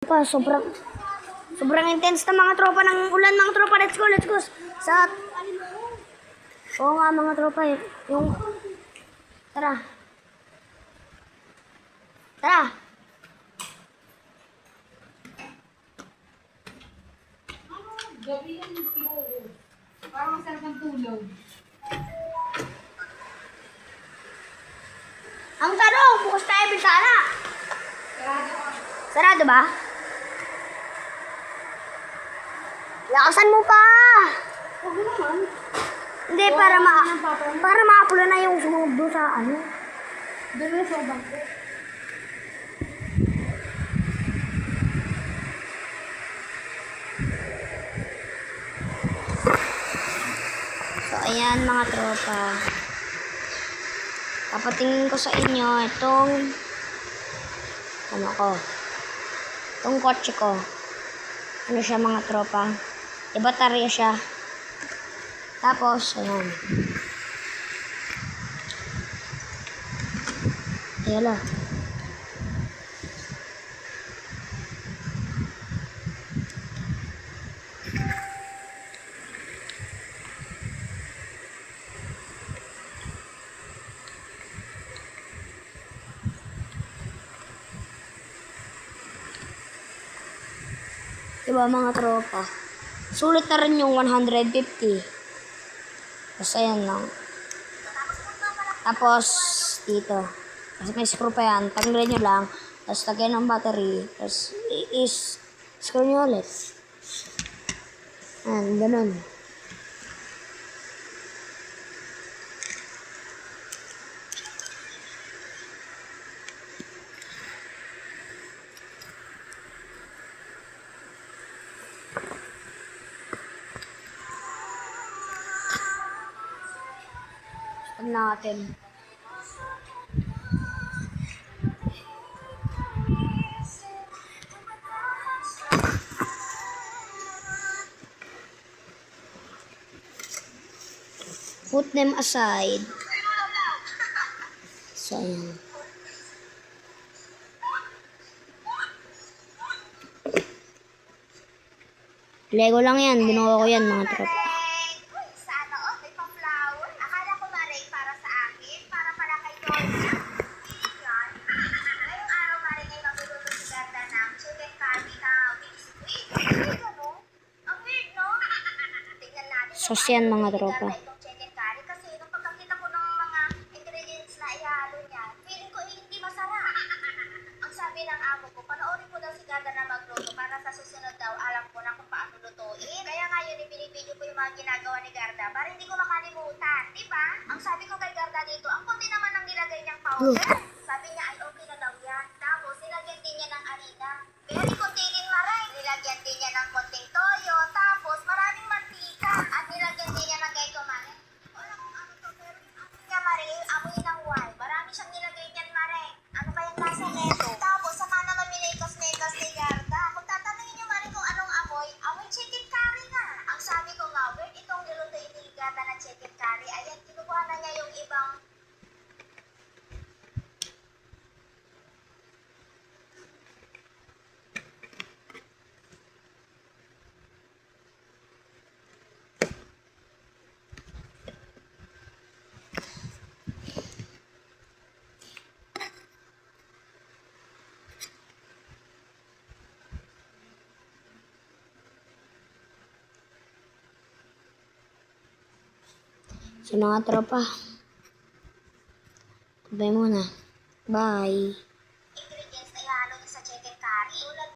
Pa, sobrang intense na mga tropa ng ulan, mga tropa. Let's go, let's go. Sa... Oo nga, mga tropa. Yung... Tara. Tara. Gabi yan, parang masarap ang tulog. Ang tanong, bukas tayo bintana. Sarado ba? Lakasan mo pa. Huwag naman. Hindi, para maapula na yung sumunog doon sa ano. Doon na sa bangko. So, ayan mga tropa. Papatingin ko sa inyo itong itong kotse ko. Ano siya mga tropa? Baterya siya. Tapos, ayan. Ayan lang. Diba mga tropa? Sulit na rin yung 150. Tapos ayan lang. Tapos dito. Tapos may screw pa yan. Tanggalin nyo lang. Tapos lagyan ng battery. Tapos screw nyo ulit. Ayan, ganun. Stop natin. Put them aside. So, ayan. Lego lang yan. Binuha ko yan mga tropa. Sana all, may pa-flower. Akala ko Maray para sa akin, para pala kay Dolce. Feeling yan. Ngayong araw Maray ay magluluto si Garda ng chicken curry na with squid. Ay, ano? Ang weird, no? Tingnan natin. Sos yan mga tropa. Itong chicken curry kasi nung pagkakita ko ng mga ingredients na ihalo niya, feeling ko hindi masarap. Ang sabi ng amo ko, panoorin ko daw si Garda na magluto para sa susunod daw alam ko na kung paano lutuin. Kaya ngayon, ibinibidyo ko yung mga ginagawa ni Garda para hindi ko makalimutan. Diba? Ang sabi ko kay Garda dito, ang konti naman ang nilagay niyang powder. Sabi niya ay okay na daw yan. Tapos, nilagyan din niya ng harina. Very konti din Maray. Nilagyan din niya ng konting toyo. Tapos, maraming mantika. At nilagyan din niya ng gayto Maray. Wala kung ano to, pero yung amoy niya Maray, amoy ng wine. Marami siyang nilagay niyan Maray. Ano kayang lasa neto? Tapos, saka naman minekos-mekos ni Garda. Kung tatanungin niyo Maray kung anong amoy, amoy chicken curry nga. Ang sabi ko nga, wait, itong nilutuin ni Garda na chicken curry, ayan, kinukuha na niya yung ibang Sa mga tropa. Bye muna. Bye.